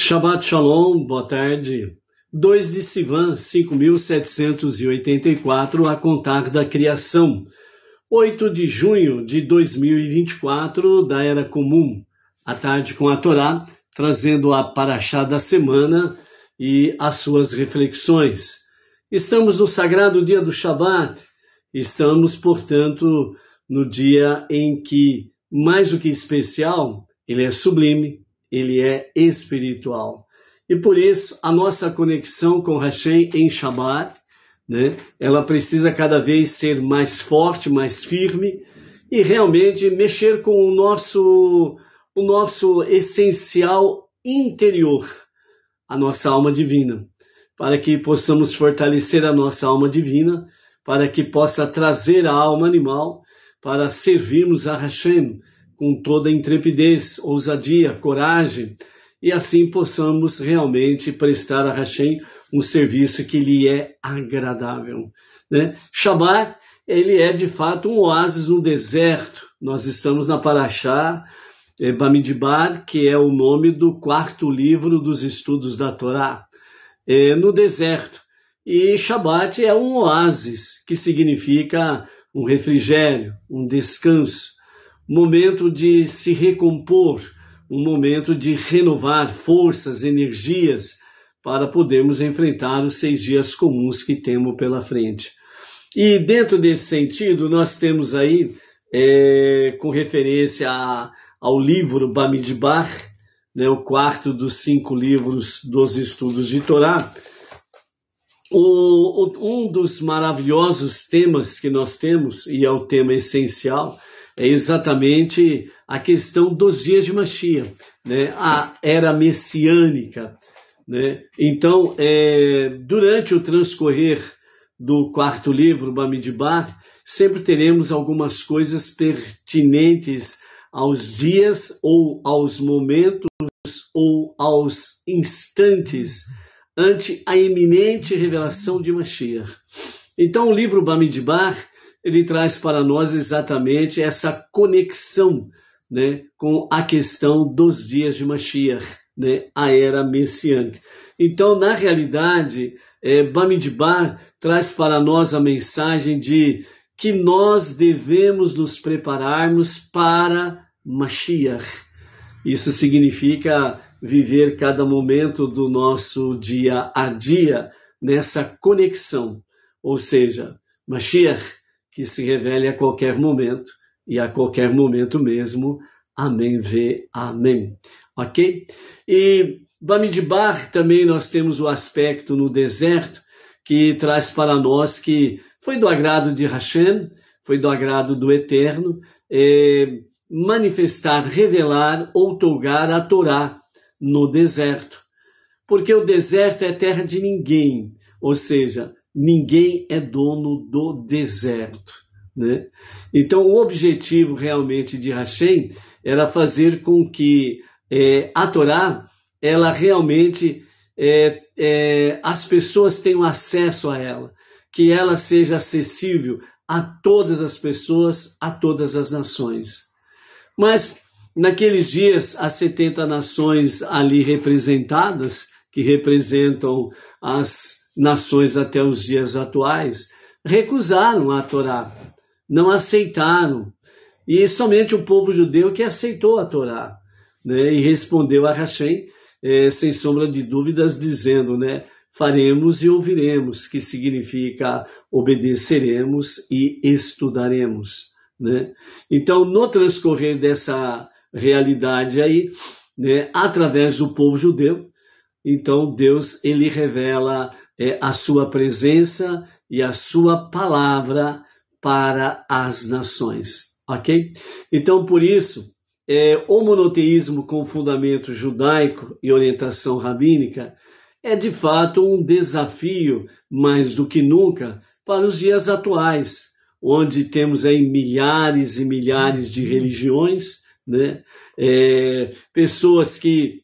Shabbat Shalom, boa tarde. 2 de Sivan, 5.784, a contar da criação. 8 de junho de 2024, da Era Comum. À tarde com a Torá, trazendo a Parashá da semana e as suas reflexões. Estamos no sagrado dia do Shabbat. Estamos, portanto, no dia em que, mais do que especial, ele é sublime, ele é espiritual. E por isso, a nossa conexão com Hashem em Shabbat, ela precisa cada vez ser mais forte, mais firme, e realmente mexer com o nosso essencial interior, a nossa alma divina, para que possamos fortalecer a nossa alma divina, para que possa trazer a alma animal, para servirmos a Hashem com toda intrepidez, ousadia, coragem, e assim possamos realmente prestar a Hashem um serviço que lhe é agradável. Shabbat, ele é de fato um oásis no deserto. Nós estamos na Parashá Bamidbar, que é o nome do quarto livro dos estudos da Torá, no deserto. E Shabbat é um oásis, que significa um refrigério, um descanso, um momento de se recompor, um momento de renovar forças, energias, para podermos enfrentar os 6 dias comuns que temos pela frente. E dentro desse sentido, nós temos aí, com referência ao livro Bamidbar, o quarto dos 5 livros dos estudos de Torá, um dos maravilhosos temas que nós temos, e é o tema essencial, é exatamente a questão dos dias de Mashiach, a era messiânica. Então, durante o transcorrer do quarto livro, Bamidbar, sempre teremos algumas coisas pertinentes aos dias ou aos momentos ou aos instantes ante a iminente revelação de Mashiach. Então, o livro Bamidbar, ele traz para nós exatamente essa conexão, com a questão dos dias de Mashiach, a era messiânica. Então, na realidade, Bamidbar traz para nós a mensagem de que nós devemos nos prepararmos para Mashiach. Isso significa viver cada momento do nosso dia a dia nessa conexão, ou seja, Mashiach, que se revele a qualquer momento, e a qualquer momento mesmo. Amém, amém. Ok? E Bamidbar também nós temos o aspecto no deserto, que traz para nós que foi do agrado de Hashem, foi do agrado do Eterno, manifestar, revelar, outorgar a Torá no deserto. Porque o deserto é terra de ninguém, ou seja, ninguém é dono do deserto. Então, o objetivo realmente de Hashem era fazer com que a Torá, ela realmente, as pessoas tenham acesso a ela, que ela seja acessível a todas as pessoas, a todas as nações. Mas, naqueles dias, as 70 nações ali representadas, que representam as nações até os dias atuais, recusaram a Torá, não aceitaram. E somente o povo judeu que aceitou a Torá, e respondeu a Hashem, sem sombra de dúvidas, dizendo, faremos e ouviremos, que significa obedeceremos e estudaremos. Então, no transcorrer dessa realidade aí, através do povo judeu, então Deus, ele revela a sua presença e a sua palavra para as nações, ok? Então, por isso, o monoteísmo com fundamento judaico e orientação rabínica é, de fato, um desafio, mais do que nunca, para os dias atuais, onde temos aí milhares e milhares de religiões, pessoas que,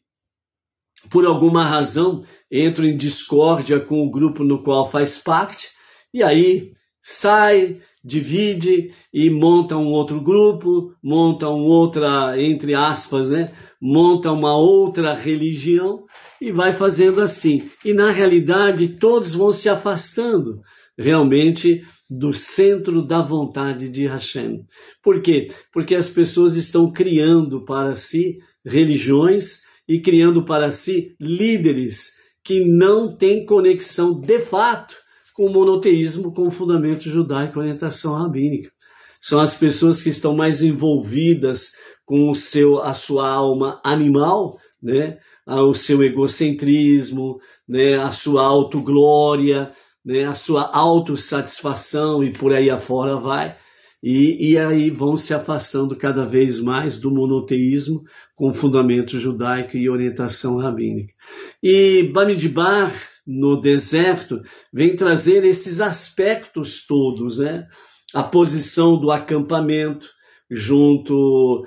por alguma razão, entram em discórdia com o grupo no qual faz parte, e aí sai, divide e monta um outro grupo, monta uma outra, entre aspas, né? Monta uma outra religião e vai fazendo assim. E na realidade todos vão se afastando realmente do centro da vontade de Hashem. Por quê? Porque as pessoas estão criando para si religiões e criando para si líderes que não têm conexão de fato com o monoteísmo, com o fundamento judaico e orientação rabínica. São as pessoas que estão mais envolvidas com a sua alma animal, né? O seu egocentrismo, né? A sua autoglória, né? A sua autossatisfação e por aí afora vai. E aí vão se afastando cada vez mais do monoteísmo com fundamento judaico e orientação rabínica. E Bamidbar, no deserto, vem trazer esses aspectos todos, né? A posição do acampamento junto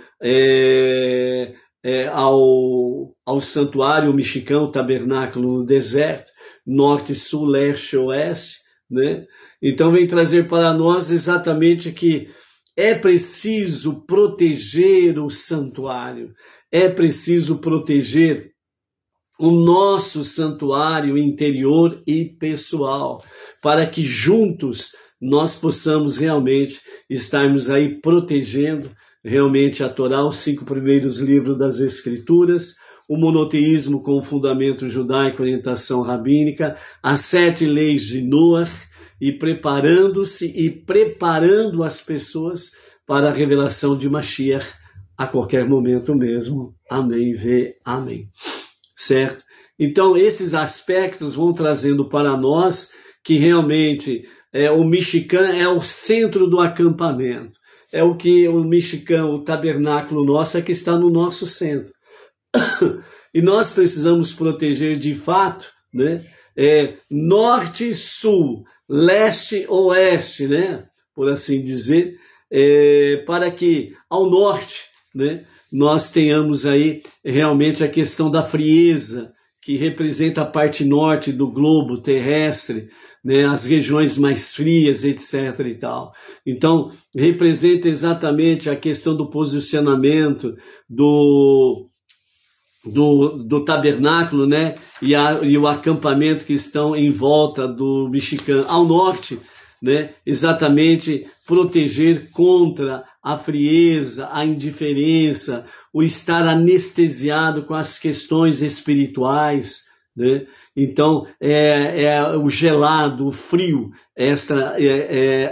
ao santuário mexicano, o tabernáculo no deserto, norte, sul, leste, oeste, né? Então vem trazer para nós exatamente que é preciso proteger o santuário, é preciso proteger o nosso santuário interior e pessoal, para que juntos nós possamos realmente estarmos aí protegendo realmente a Torá, os 5 primeiros livros das Escrituras, o monoteísmo com o fundamento judaico, orientação rabínica, as 7 leis de Noach, e preparando-se e preparando as pessoas para a revelação de Mashiach a qualquer momento mesmo. Amém, amém. Certo? Então, esses aspectos vão trazendo para nós que realmente o mexicano é o centro do acampamento. É o que o mexicano, o tabernáculo nosso, é que está no nosso centro. E nós precisamos proteger de fato, né? Norte, sul, leste, oeste, né? Por assim dizer, para que ao norte, né, nós tenhamos aí realmente a questão da frieza, que representa a parte norte do globo terrestre, né, as regiões mais frias, etc. e tal. Então, representa exatamente a questão do posicionamento do tabernáculo, né, e o acampamento que estão em volta do mexicano. Ao norte, né, exatamente proteger contra a frieza, a indiferença, o estar anestesiado com as questões espirituais, né? Então, o gelado, o frio,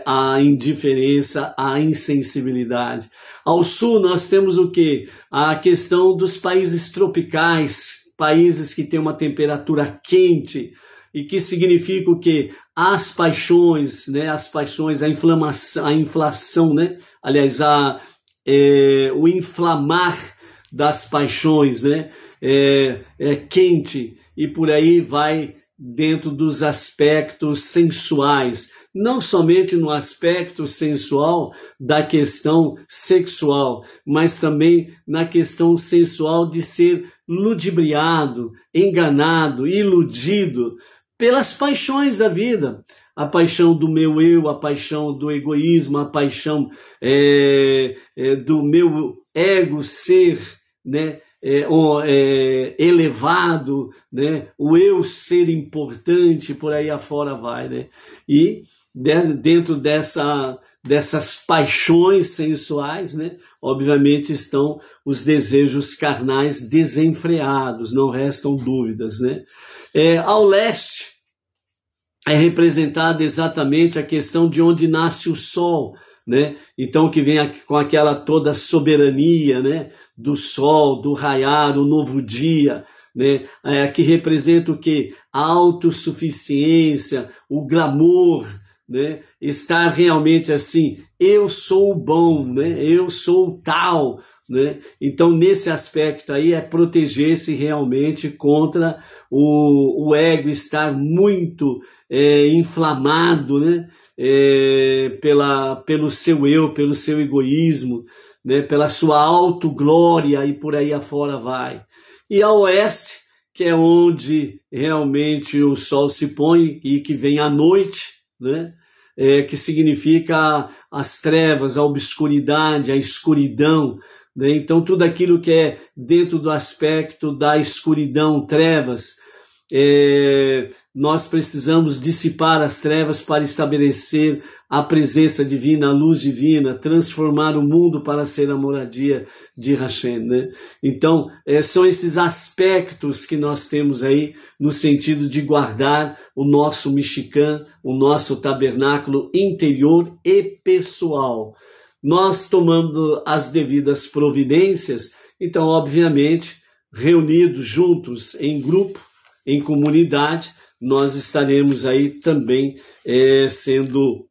a indiferença, a insensibilidade. Ao sul, nós temos o quê? A questão dos países tropicais, países que têm uma temperatura quente, e que significa o quê? As paixões, né? As paixões, a inflação, né? Aliás, o inflamar das paixões, né? Quente, e por aí vai dentro dos aspectos sensuais, não somente no aspecto sensual da questão sexual, mas também na questão sensual de ser ludibriado, enganado, iludido pelas paixões da vida. A paixão do meu eu, a paixão do egoísmo, a paixão do meu ego ser, né, elevado, né, o eu ser importante, por aí afora vai, né? E dentro dessas paixões sensuais, né, obviamente estão os desejos carnais desenfreados, não restam dúvidas, né? Ao leste é representada exatamente a questão de onde nasce o sol, né? Então que vem com aquela toda soberania, né, do sol, do raiar, o novo dia, né? Que representa o quê? A autossuficiência, o glamour, né? Estar realmente assim, eu sou o bom, né? Eu sou o tal, né? Então nesse aspecto aí é proteger-se realmente contra o ego estar muito inflamado, né? Pelo seu eu, pelo seu egoísmo, né? Pela sua autoglória e por aí afora vai. E a oeste, que é onde realmente o sol se põe e que vem à noite, né? que significa as trevas, a obscuridade, a escuridão, né? Então, tudo aquilo que é dentro do aspecto da escuridão, trevas, nós precisamos dissipar as trevas para estabelecer a presença divina, a luz divina, transformar o mundo para ser a moradia de Hashem, né? Então, são esses aspectos que nós temos aí no sentido de guardar o nosso Mishkan, o nosso tabernáculo interior e pessoal. Nós tomando as devidas providências, então, obviamente, reunidos juntos em grupo, em comunidade, nós estaremos aí também sendo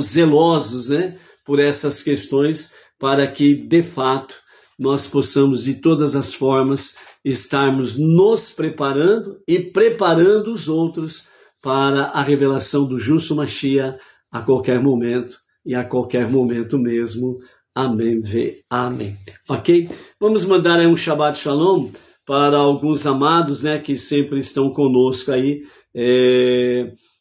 zelosos, né, por essas questões, para que, de fato, nós possamos, de todas as formas, estarmos nos preparando e preparando os outros para a revelação do justo Mashiach a qualquer momento, e a qualquer momento mesmo. Amém, amém. Ok? Vamos mandar aí um Shabbat Shalom para alguns amados, né, que sempre estão conosco aí,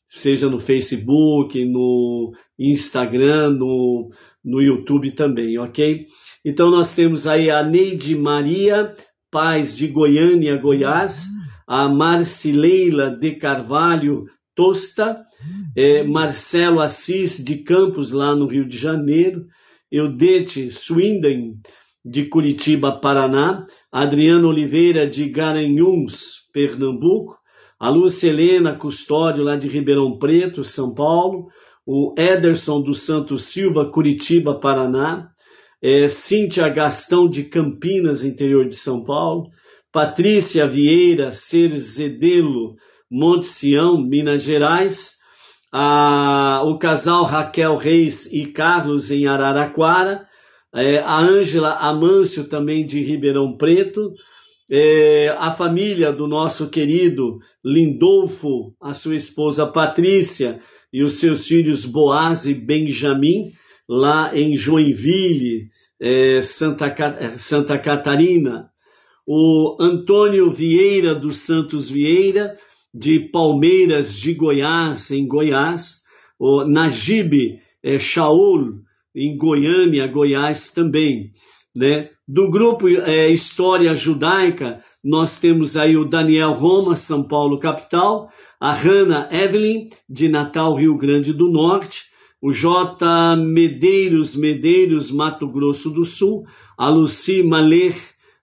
seja no Facebook, no Instagram, no YouTube também, ok? Então nós temos aí a Neide Maria Paz de Goiânia, Goiás, a Marcileila de Carvalho Tosta, Marcelo Assis de Campos, lá no Rio de Janeiro, Eudete Swinden, de Curitiba, Paraná, Adriano Oliveira de Garanhuns, Pernambuco, a Lúcia Helena Custódio, lá de Ribeirão Preto, São Paulo, o Ederson dos Santos Silva, Curitiba, Paraná, Cíntia Gastão de Campinas, interior de São Paulo, Patrícia Vieira Cerzedelo, Monte Sião, Minas Gerais, o casal Raquel Reis e Carlos, em Araraquara, a Ângela Amâncio, também de Ribeirão Preto, a família do nosso querido Lindolfo, a sua esposa Patrícia e os seus filhos Boaz e Benjamin, lá em Joinville, Santa Catarina, o Antônio Vieira dos Santos Vieira, de Palmeiras de Goiás, em Goiás, o Najib Shaul, em Goiânia, Goiás também, né? Do grupo História Judaica, nós temos aí o Daniel Roma, São Paulo, capital, a Hannah Evelyn, de Natal, Rio Grande do Norte, o J. Medeiros, Mato Grosso do Sul, a Luci Maler,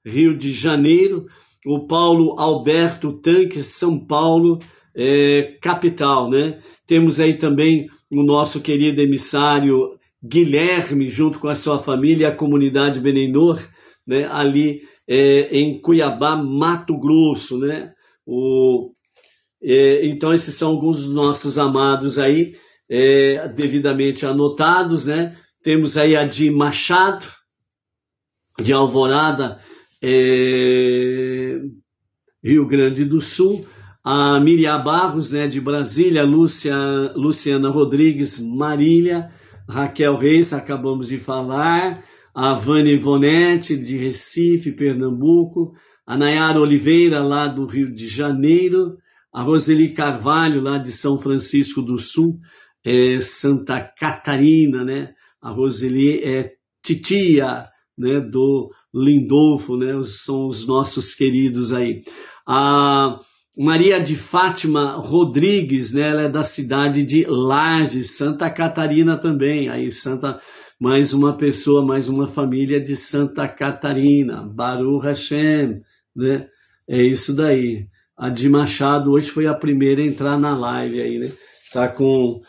Rio de Janeiro, o Paulo Alberto Tanques, São Paulo, capital, né? Temos aí também o nosso querido emissário Guilherme, junto com a sua família, a comunidade Benenor, né? Ali em Cuiabá, Mato Grosso, né? Então esses são alguns dos nossos amados aí, devidamente anotados, né? Temos aí a de Machado, de Alvorada, Rio Grande do Sul, a Miriam Barros, né, de Brasília, Luciana Rodrigues, Marília, Raquel Reis, acabamos de falar, a Vânia Ivonete, de Recife, Pernambuco, a Nayara Oliveira, lá do Rio de Janeiro, a Roseli Carvalho, lá de São Francisco do Sul, Santa Catarina, né? A Roseli é titia, né, do Lindolfo, né? São os nossos queridos aí. A Maria de Fátima Rodrigues, né? Ela é da cidade de Lages, Santa Catarina também. Aí mais uma pessoa, mais uma família de Santa Catarina. Baruch Hashem, né? É isso daí. A de Machado hoje foi a primeira a entrar na live aí, né? Tá com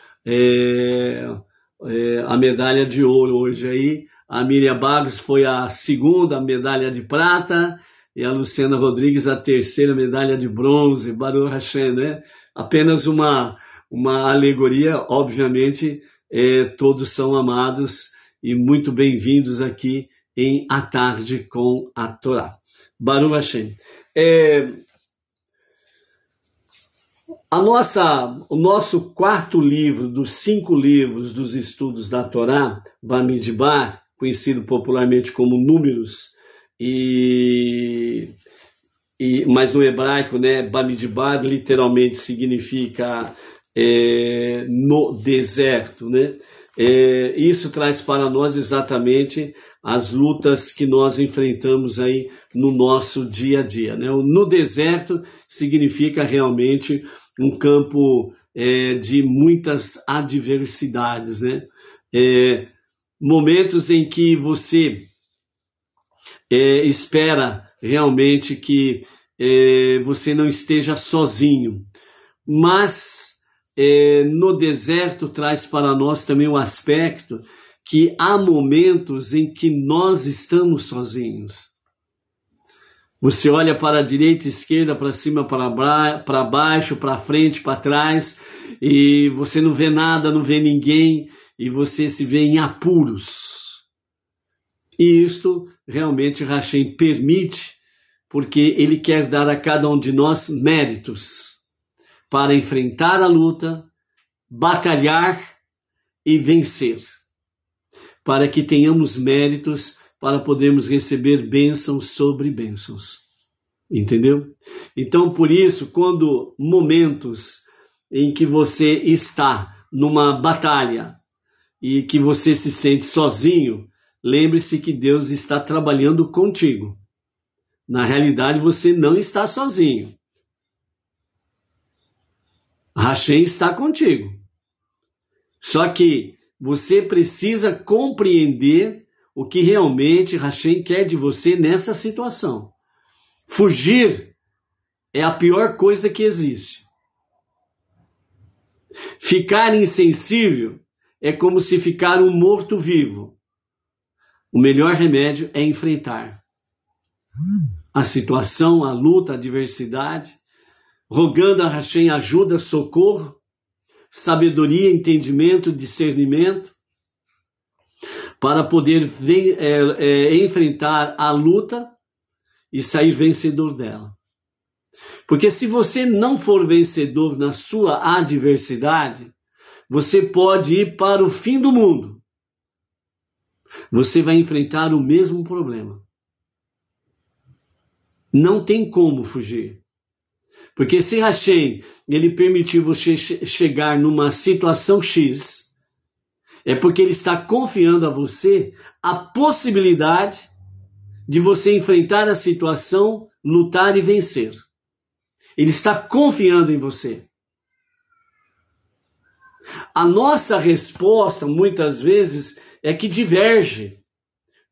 a medalha de ouro hoje aí. A Miriam Barros foi a segunda medalha de prata e a Luciana Rodrigues a terceira medalha de bronze. Baruch Hashem, né? Apenas uma alegoria, obviamente, todos são amados e muito bem-vindos aqui em A Tarde com a Torá. Baruch Hashem. O nosso quarto livro dos 5 livros dos estudos da Torá, Bamidbar, conhecido popularmente como Números, mas no hebraico, né, Bamidbar literalmente significa no deserto, né? Isso traz para nós exatamente as lutas que nós enfrentamos aí no nosso dia a dia, né? No deserto significa realmente um campo de muitas adversidades, né? Momentos em que você espera realmente que você não esteja sozinho, mas no deserto traz para nós também o aspecto que há momentos em que nós estamos sozinhos. Você olha para a direita, esquerda, para cima, para baixo, para frente, para trás, e você não vê nada, não vê ninguém, e você se vê em apuros. E isto realmente Hashem permite, porque ele quer dar a cada um de nós méritos para enfrentar a luta, batalhar e vencer, para que tenhamos méritos para podermos receber bênçãos sobre bênçãos. Entendeu? Então, por isso, quando momentos em que você está numa batalha e que você se sente sozinho, lembre-se que Deus está trabalhando contigo. Na realidade, você não está sozinho. Hashem está contigo. Só que você precisa compreender o que realmente Hashem quer de você nessa situação. Fugir é a pior coisa que existe. Ficar insensível é como se ficar um morto-vivo. O melhor remédio é enfrentar a situação, a luta, a adversidade, rogando a Hashem ajuda, socorro, sabedoria, entendimento, discernimento, para poder enfrentar a luta e sair vencedor dela. Porque se você não for vencedor na sua adversidade, você pode ir para o fim do mundo. Você vai enfrentar o mesmo problema. Não tem como fugir. Porque se Hashem, ele permitiu você chegar numa situação X, é porque ele está confiando a você a possibilidade de você enfrentar a situação, lutar e vencer. Ele está confiando em você. A nossa resposta, muitas vezes, é que diverge.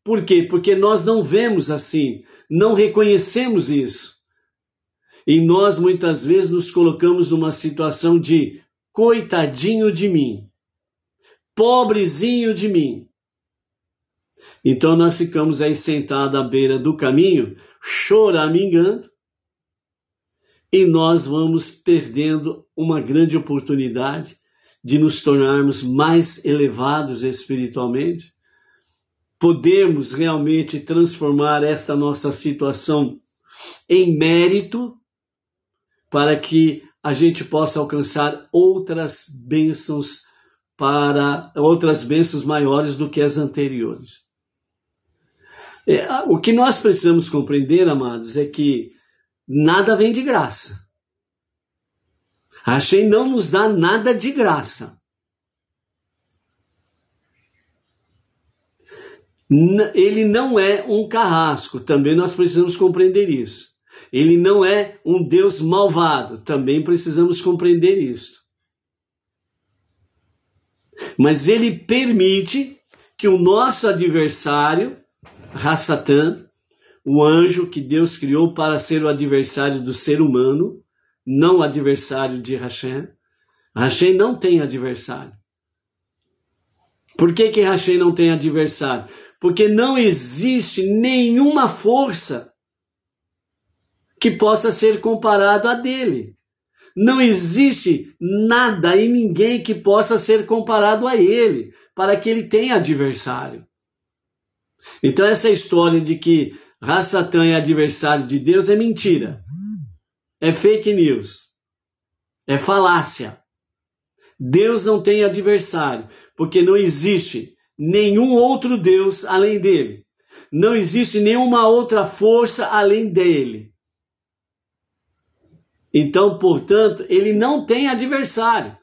Por quê? Porque nós não vemos assim, não reconhecemos isso. E nós, muitas vezes, nos colocamos numa situação de coitadinho de mim, pobrezinho de mim. Então nós ficamos aí sentados à beira do caminho, choramingando, e nós vamos perdendo uma grande oportunidade de nos tornarmos mais elevados espiritualmente, podemos realmente transformar esta nossa situação em mérito para que a gente possa alcançar outras bênçãos maiores do que as anteriores. O que nós precisamos compreender, amados, é que nada vem de graça. Hashem não nos dá nada de graça. Ele não é um carrasco, também nós precisamos compreender isso. Ele não é um Deus malvado, também precisamos compreender isso. Mas ele permite que o nosso adversário, Hassatan, o anjo que Deus criou para ser o adversário do ser humano, não o adversário de Hashem. Hashem não tem adversário. Por que Hashem não tem adversário? Porque não existe nenhuma força que possa ser comparado a dele. Não existe nada e ninguém que possa ser comparado a ele, para que ele tenha adversário. Então essa história de que Hassatan é adversário de Deus é mentira. É fake news. É falácia. Deus não tem adversário, porque não existe nenhum outro Deus além dele. Não existe nenhuma outra força além dele. Então, portanto, ele não tem adversário.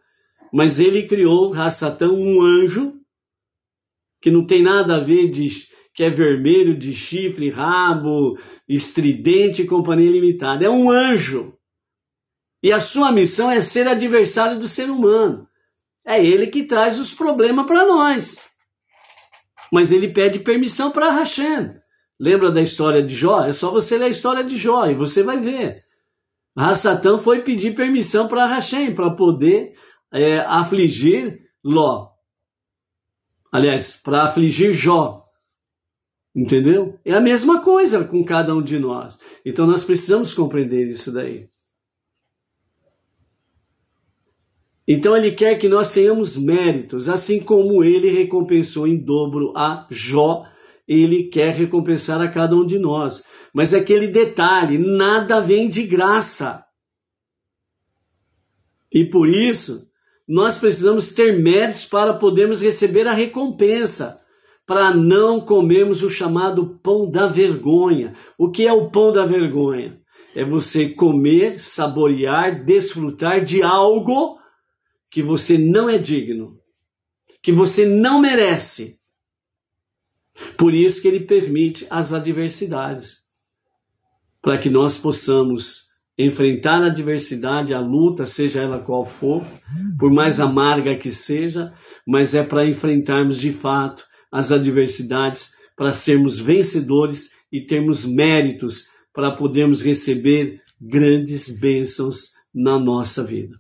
Mas ele criou, Satã, um anjo, que não tem nada a ver que é vermelho, de chifre, rabo, estridente e companhia limitada. É um anjo. E a sua missão é ser adversário do ser humano. É ele que traz os problemas para nós. Mas ele pede permissão para Hashem. Lembra da história de Jó? É só você ler a história de Jó e você vai ver. Satã foi pedir permissão para Hashem, para poder afligir Ló. Aliás, para afligir Jó. Entendeu? É a mesma coisa com cada um de nós. Então nós precisamos compreender isso daí. Então ele quer que nós tenhamos méritos, assim como ele recompensou em dobro a Jó, ele quer recompensar a cada um de nós. Mas aquele detalhe, nada vem de graça. E por isso, nós precisamos ter méritos para podermos receber a recompensa, para não comermos o chamado pão da vergonha. O que é o pão da vergonha? É você comer, saborear, desfrutar de algo que você não é digno, que você não merece. Por isso que ele permite as adversidades, para que nós possamos enfrentar a adversidade, a luta, seja ela qual for, por mais amarga que seja, mas é para enfrentarmos de fato as adversidades, para sermos vencedores e termos méritos para podermos receber grandes bênçãos na nossa vida.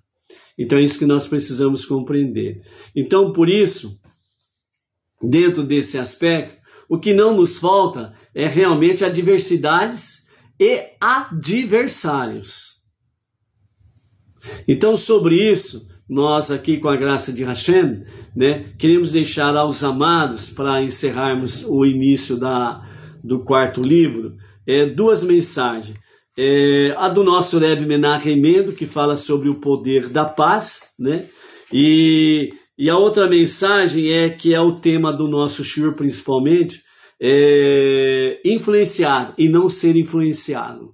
Então é isso que nós precisamos compreender. Então, por isso, dentro desse aspecto, o que não nos falta é realmente adversidades e adversários. Então, sobre isso, nós aqui com a graça de Hashem, queremos deixar aos amados, para encerrarmos o início do quarto livro, duas mensagens. A do nosso Rebbe Menachem Mendel, que fala sobre o poder da paz, e a outra mensagem que é o tema do nosso shiur principalmente, influenciar e não ser influenciado.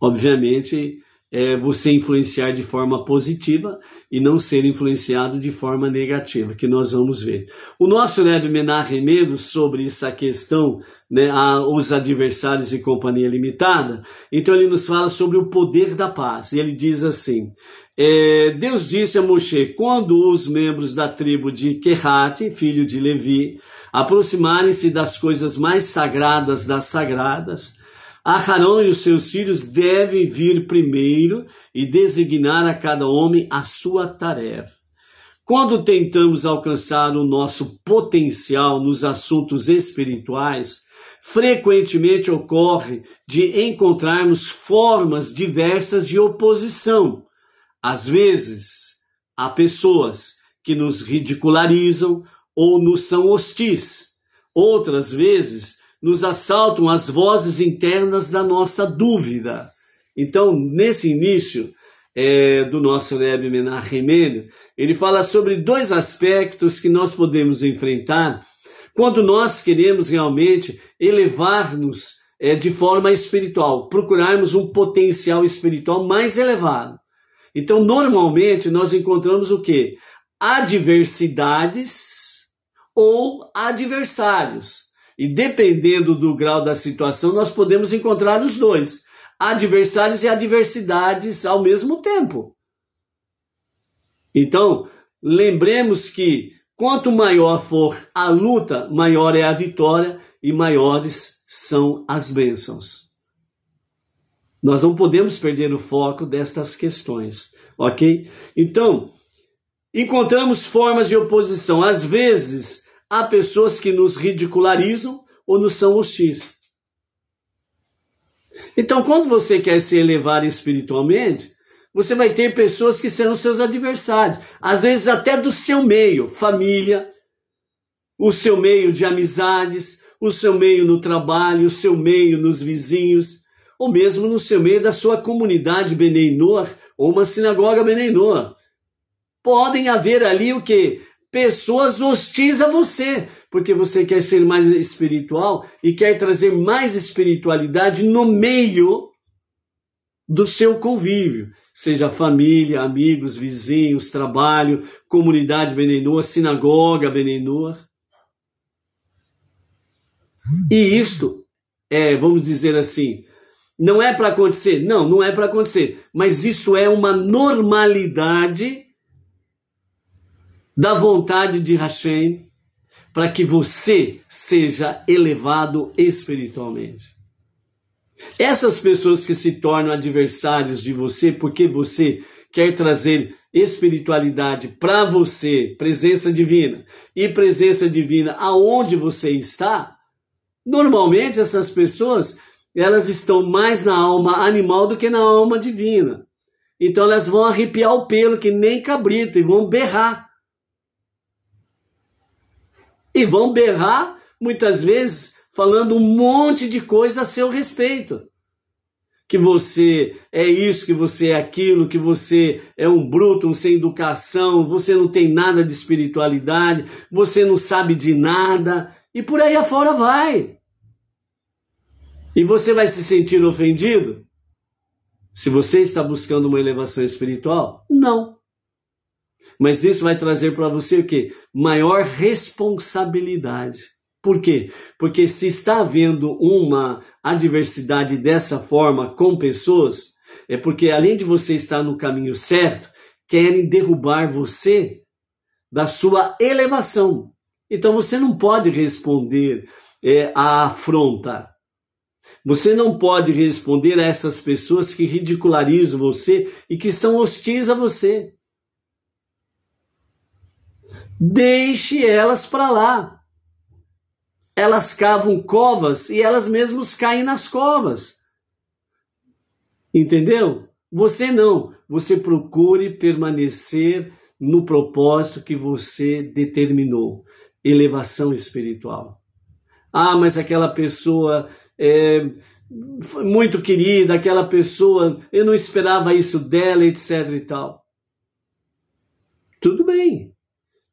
Obviamente, você influenciar de forma positiva e não ser influenciado de forma negativa, que nós vamos ver. O nosso Rebbe Menachem Mendel, sobre essa questão, os adversários e companhia limitada, então ele nos fala sobre o poder da paz. E ele diz assim, Deus disse a Moshe, quando os membros da tribo de Kehat, filho de Levi, aproximarem-se das coisas mais sagradas das sagradas, Aharão e os seus filhos devem vir primeiro e designar a cada homem a sua tarefa. Quando tentamos alcançar o nosso potencial nos assuntos espirituais, frequentemente ocorre de encontrarmos formas diversas de oposição. Às vezes, há pessoas que nos ridicularizam ou nos são hostis. Outras vezes, nos assaltam as vozes internas da nossa dúvida. Então, nesse início do nosso Rebbe Menachem Mendel, ele fala sobre dois aspectos que nós podemos enfrentar quando nós queremos realmente elevar-nos de forma espiritual, procurarmos um potencial espiritual mais elevado. Então, normalmente, nós encontramos o quê? Adversidades ou adversários. E dependendo do grau da situação, nós podemos encontrar os dois, adversários e adversidades ao mesmo tempo. Então, lembremos que quanto maior for a luta, maior é a vitória e maiores são as bênçãos. Nós não podemos perder o foco destas questões, ok? Então, encontramos formas de oposição. Às vezes, há pessoas que nos ridicularizam ou nos são hostis. Então, quando você quer se elevar espiritualmente, você vai ter pessoas que serão seus adversários. Às vezes até do seu meio, família, o seu meio de amizades, o seu meio no trabalho, o seu meio nos vizinhos, ou mesmo no seu meio da sua comunidade Benei Noach, ou uma sinagoga Benei Noach. Podem haver ali o quê? Pessoas hostis a você, porque você quer ser mais espiritual e quer trazer mais espiritualidade no meio do seu convívio, seja família, amigos, vizinhos, trabalho, comunidade Bnei Noach, sinagoga Bnei Noach. E isto vamos dizer assim, não é para acontecer? Não, não é para acontecer. Mas isto é uma normalidade da vontade de Hashem para que você seja elevado espiritualmente. Essas pessoas que se tornam adversários de você porque você quer trazer espiritualidade para você, presença divina, e presença divina aonde você está, normalmente essas pessoas, elas estão mais na alma animal do que na alma divina. Então elas vão arrepiar o pelo que nem cabrito e vão berrar. E vão berrar, muitas vezes, falando um monte de coisa a seu respeito. Que você é isso, que você é aquilo, que você é um bruto, um sem educação, você não tem nada de espiritualidade, você não sabe de nada, e por aí afora vai. E você vai se sentir ofendido? Se você está buscando uma elevação espiritual? Não. Mas isso vai trazer para você o quê? Maior responsabilidade. Por quê? Porque se está havendo uma adversidade dessa forma com pessoas, é porque além de você estar no caminho certo, querem derrubar você da sua elevação. Então você não pode responder à afronta. Você não pode responder a essas pessoas que ridicularizam você e que são hostis a você. Deixe elas para lá. Elas cavam covas e elas mesmas caem nas covas. Entendeu? Você não. Você procure permanecer no propósito que você determinou. Elevação espiritual. Ah, mas aquela pessoa foi muito querida, aquela pessoa, eu não esperava isso dela, etc e tal. Tudo bem.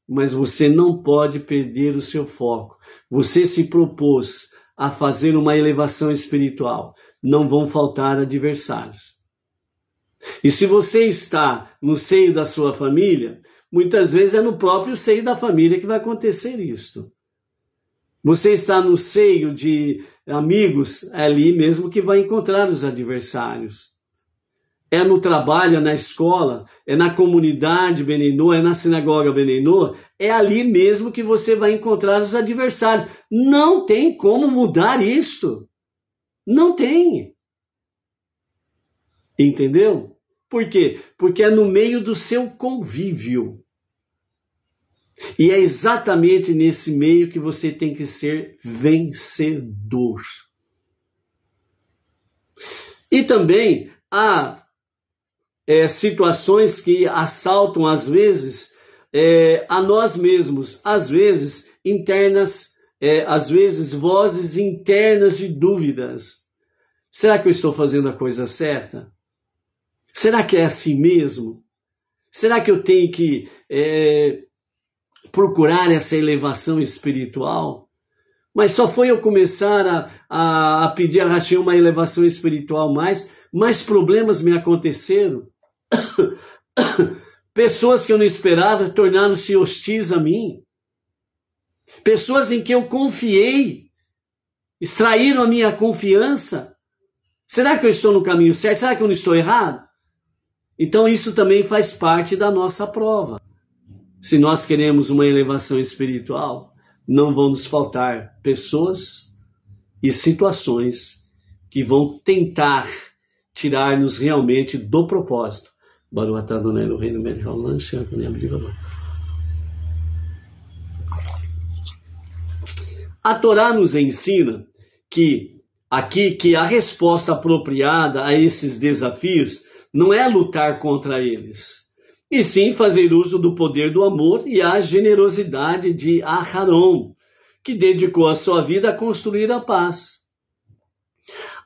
Mas você não pode perder o seu foco. Você se propôs a fazer uma elevação espiritual. Não vão faltar adversários. E se você está no seio da sua família, muitas vezes é no próprio seio da família que vai acontecer isto. Você está no seio de amigos, é ali mesmo que vai encontrar os adversários. É no trabalho, é na escola, é na comunidade Bnei Noach, é na sinagoga Bnei Noach, é ali mesmo que você vai encontrar os adversários. Não tem como mudar isto. Não tem. Entendeu? Por quê? Porque é no meio do seu convívio. E é exatamente nesse meio que você tem que ser vencedor. E também há situações que assaltam, às vezes, a nós mesmos, às vezes internas, às vezes vozes internas de dúvidas. Será que eu estou fazendo a coisa certa? Será que é assim mesmo? Será que eu tenho que procurar essa elevação espiritual? Mas só foi eu começar a pedir a Hashem uma elevação espiritual mais problemas me aconteceram. Pessoas que eu não esperava tornaram-se hostis a mim. Pessoas em que eu confiei, extraíram a minha confiança. Será que eu estou no caminho certo? Será que eu não estou errado? Então isso também faz parte da nossa prova. Se nós queremos uma elevação espiritual, não vão nos faltar pessoas e situações que vão tentar tirar-nos realmente do propósito. A Torá nos ensina que a resposta apropriada a esses desafios não é lutar contra eles, e sim fazer uso do poder do amor e a generosidade de Aharon, que dedicou a sua vida a construir a paz.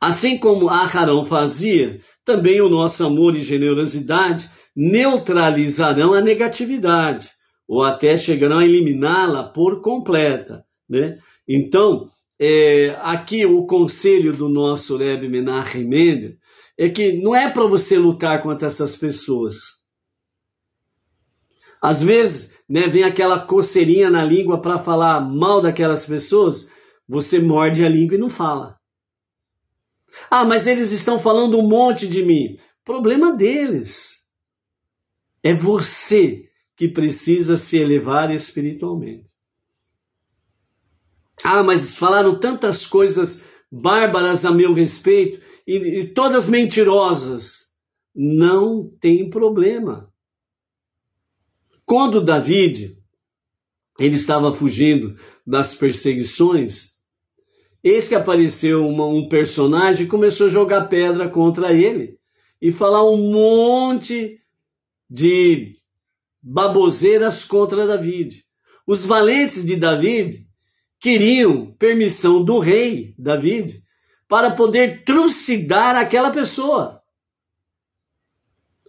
Assim como Aharon fazia, também o nosso amor e generosidade neutralizarão a negatividade, ou até chegarão a eliminá-la por completa, né? Então, aqui o conselho do nosso Rebbe Menachem Mendel é que não é para você lutar contra essas pessoas. Às vezes, né, vem aquela coceirinha na língua para falar mal daquelas pessoas, você morde a língua e não fala. Ah, mas eles estão falando um monte de mim. Problema deles. É você que precisa se elevar espiritualmente. Ah, mas falaram tantas coisas bárbaras a meu respeito e todas mentirosas. Não tem problema. Quando David, ele estava fugindo das perseguições, eis que apareceu um personagem e começou a jogar pedra contra ele e falar um monte de baboseiras contra David. Os valentes de David queriam permissão do rei David para poder trucidar aquela pessoa.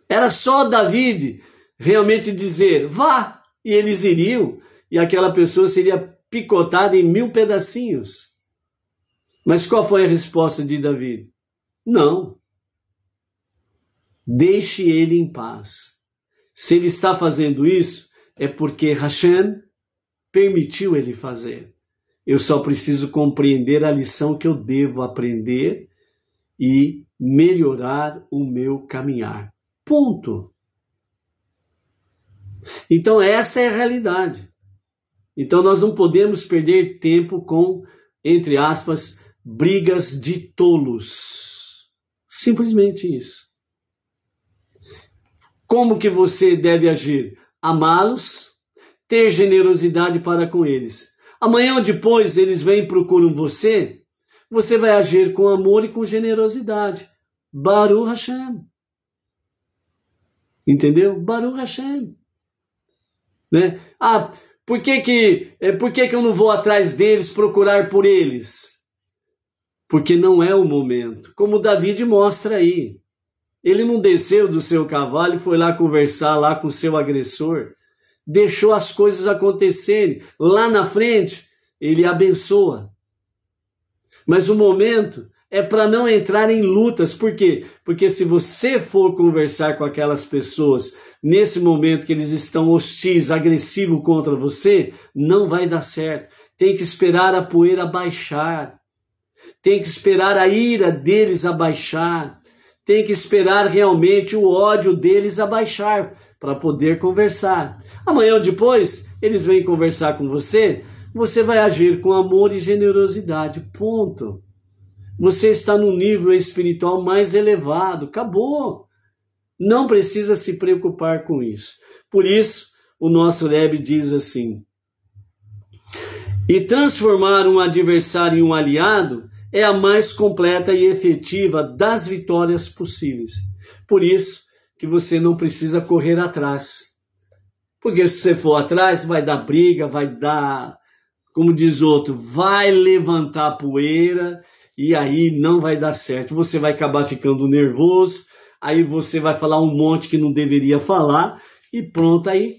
Era só David realmente dizer, vá, e eles iriam, e aquela pessoa seria picotada em 1000 pedacinhos. Mas qual foi a resposta de David? Não. Deixe ele em paz. Se ele está fazendo isso, é porque Hashem permitiu ele fazer. Eu só preciso compreender a lição que eu devo aprender e melhorar o meu caminhar. Ponto. Então essa é a realidade. Então nós não podemos perder tempo com, entre aspas, brigas de tolos. Simplesmente isso. Como que você deve agir? Amá-los, ter generosidade para com eles. Amanhã ou depois eles vêm e procuram você, você vai agir com amor e com generosidade. Baruch Hashem. Entendeu? Baruch Hashem. Né? Ah, por que eu não vou atrás deles, procurar por eles? Porque não é o momento. Como David mostra aí. Ele não desceu do seu cavalo e foi lá conversar lá com o seu agressor. Deixou as coisas acontecerem. Lá na frente, ele abençoa. Mas o momento é para não entrar em lutas. Por quê? Porque se você for conversar com aquelas pessoas nesse momento que eles estão hostis, agressivos contra você, não vai dar certo. Tem que esperar a poeira baixar. Tem que esperar a ira deles abaixar. Tem que esperar realmente o ódio deles abaixar para poder conversar. Amanhã ou depois, eles vêm conversar com você, você vai agir com amor e generosidade. Ponto. Você está num nível espiritual mais elevado. Acabou. Não precisa se preocupar com isso. Por isso, o nosso Rebbe diz assim: e transformar um adversário em um aliado é a mais completa e efetiva das vitórias possíveis. Por isso que você não precisa correr atrás. Porque se você for atrás, vai dar briga, vai dar, como diz outro, vai levantar poeira e aí não vai dar certo. Você vai acabar ficando nervoso, aí você vai falar um monte que não deveria falar e pronto, aí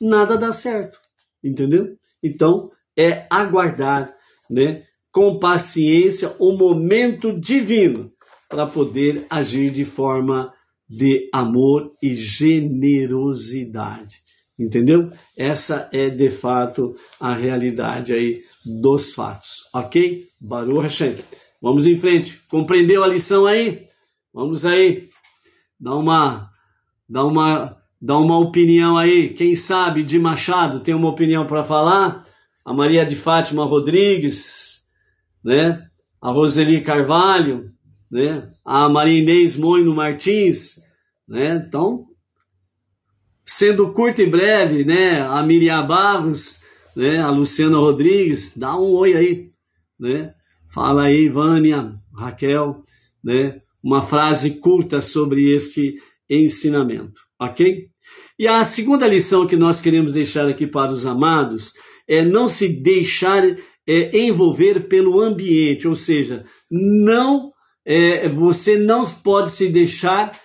nada dá certo. Entendeu? Então, é aguardar, né, com paciência o momento divino para poder agir de forma de amor e generosidade. Entendeu? Essa é de fato a realidade aí dos fatos. Ok? Baruch Hashem. Vamos em frente. Compreendeu a lição aí? Vamos aí. Dá uma opinião aí. Quem sabe de Machado tem uma opinião para falar? A Maria de Fátima Rodrigues, né? A Roseli Carvalho, né? A Maria Inês Moino Martins, né? Então, sendo curto e breve, né? A Miriam Barros, né? A Luciana Rodrigues, dá um oi aí, né? Fala aí, Vânia, Raquel, né? Uma frase curta sobre este ensinamento, ok? E a segunda lição que nós queremos deixar aqui para os amados é não se deixar envolver pelo ambiente, ou seja, você não pode se deixar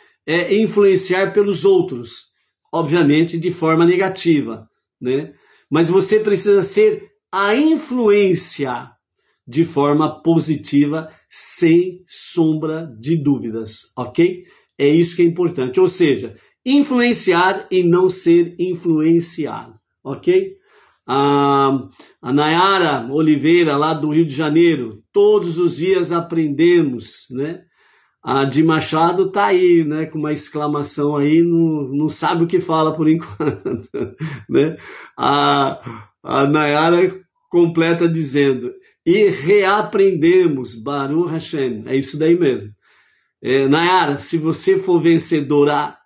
influenciar pelos outros, obviamente de forma negativa, né? Mas você precisa ser a influência de forma positiva, sem sombra de dúvidas, ok? É isso que é importante, ou seja, influenciar e não ser influenciado, ok? A Nayara Oliveira, lá do Rio de Janeiro, todos os dias aprendemos, né? A de Machado está aí, né? Com uma exclamação aí, não sabe o que fala por enquanto, né? A Nayara completa dizendo, e reaprendemos, Baruch Hashem, é isso daí mesmo. Nayara, se você for vencedora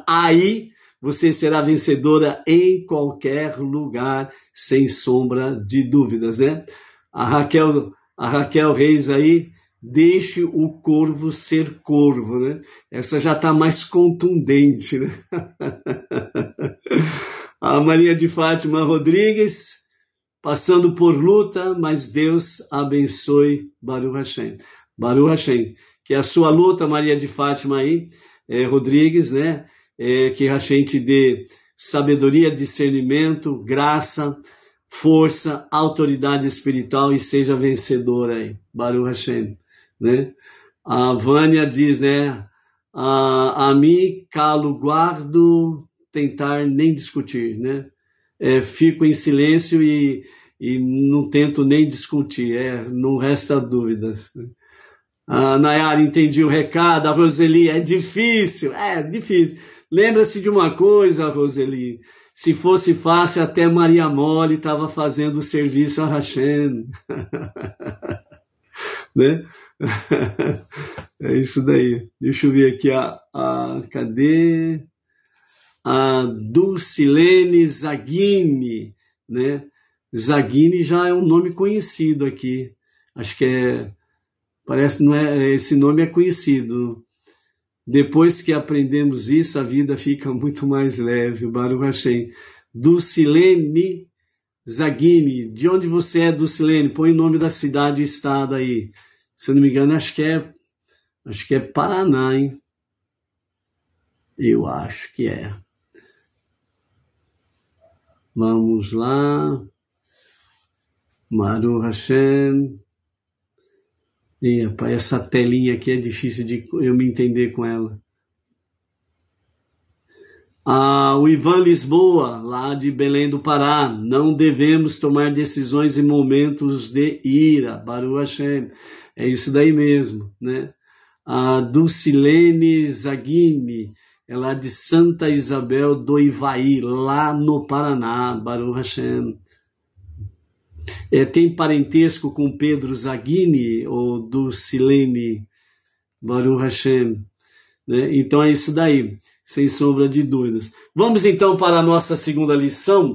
aí, você será vencedora em qualquer lugar, sem sombra de dúvidas, né? A Raquel Reis aí, deixe o corvo ser corvo, né? Essa já está mais contundente, né? A Maria de Fátima Rodrigues, passando por luta, mas Deus abençoe, Baruch Hashem. Baruch Hashem. Que a sua luta, Maria de Fátima aí, Rodrigues, né? Que Hashem te dê sabedoria, discernimento, graça, força, autoridade espiritual e seja vencedora aí. Baruch Hashem, né? A Vânia diz, né? A mim, calo, guardo, tentar nem discutir, né? Fico em silêncio e não tento nem discutir, não resta dúvidas. A Nayara, entendi o recado. A Roseli, é difícil. Lembra-se de uma coisa, Roseli, se fosse fácil, até Maria Mole estava fazendo o serviço a Hashem. Né? É isso daí. Deixa eu ver aqui, cadê? A Dulcilene Zaghini, né? Zaghini já é um nome conhecido aqui. Acho que parece não é, esse nome é conhecido. Depois que aprendemos isso, a vida fica muito mais leve. Baruch Hashem. Dulcilene Zaghini. De onde você é, Dulcilene? Põe o nome da cidade e estado aí. Se eu não me engano, acho que é Paraná, hein? Eu acho que é. Vamos lá. Baruch Hashem. E, rapaz, essa telinha aqui é difícil de eu me entender com ela. O Ivan Lisboa, lá de Belém do Pará. Não devemos tomar decisões em momentos de ira. Baruch Hashem. É isso daí mesmo, né? A Dulcilene Zaghini, ela é de Santa Isabel do Ivaí, lá no Paraná. Baruch Hashem. Tem parentesco com Pedro Zaghini ou Dulcilene? Baruch Hashem. Né? Então é isso daí, sem sombra de dúvidas. Vamos então para a nossa segunda lição,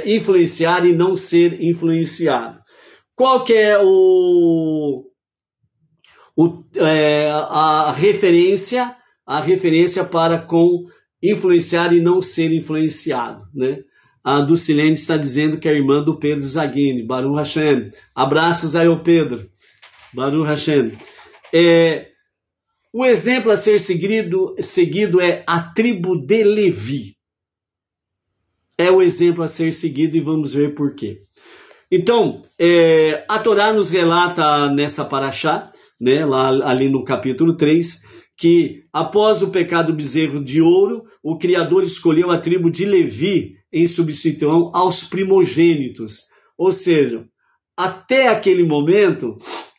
influenciar e não ser influenciado. Qual que é a referência para com influenciar e não ser influenciado, né? A Dulcilene está dizendo que é a irmã do Pedro Zaghini. Baruch Hashem. Abraços aí ao Pedro. Baruch Hashem. O exemplo a ser seguido é a tribo de Levi. É o exemplo a ser seguido e vamos ver por quê. Então, a Torá nos relata nessa paraxá, né, ali no capítulo 3, que após o pecado do bezerro de ouro, o Criador escolheu a tribo de Levi em substituição aos primogênitos. Ou seja, até aquele momento,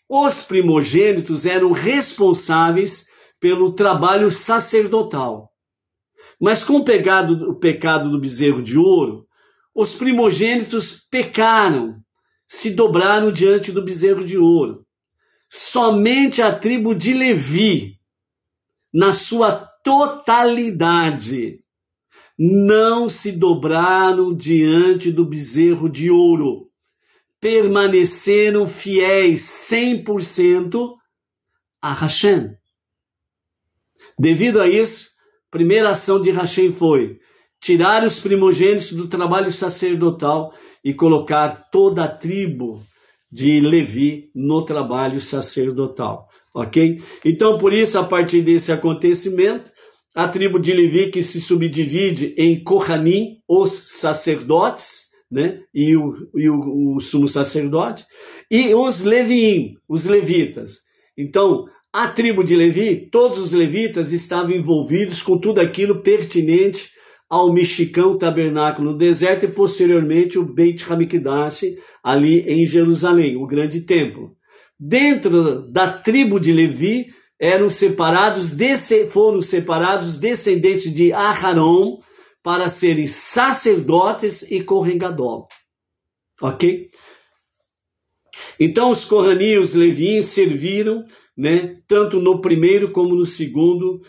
os primogênitos eram responsáveis pelo trabalho sacerdotal. Mas com o pecado do bezerro de ouro, os primogênitos pecaram, se dobraram diante do bezerro de ouro. Somente a tribo de Levi, na sua totalidade, não se dobraram diante do bezerro de ouro. Permaneceram fiéis 100% a Hashem. Devido a isso, a primeira ação de Hashem foi tirar os primogênitos do trabalho sacerdotal e colocar toda a tribo de Levi no trabalho sacerdotal. Ok? Então, por isso, a partir desse acontecimento, a tribo de Levi, que se subdivide em Kohanim, os sacerdotes, né? E o sumo sacerdote, e os Leviim, os levitas. Então, a tribo de Levi, todos os levitas estavam envolvidos com tudo aquilo pertinente ao Mexicão, tabernáculo no deserto, e posteriormente o Beit Hamikdash, ali em Jerusalém, o grande templo. Dentro da tribo de Levi, foram separados descendentes de Aharon para serem sacerdotes e Kohen Gadol. Ok? Então, os Kohanim e os Leviim serviram, né, tanto no primeiro como no segundo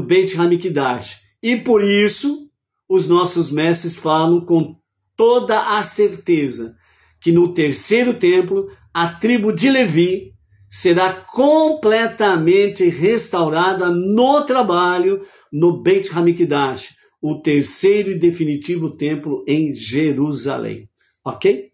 Beit Hamikdash. E por isso, os nossos mestres falam com toda a certeza que no terceiro templo, a tribo de Levi será completamente restaurada no trabalho no Beit Hamikdash, o terceiro e definitivo templo em Jerusalém. Ok?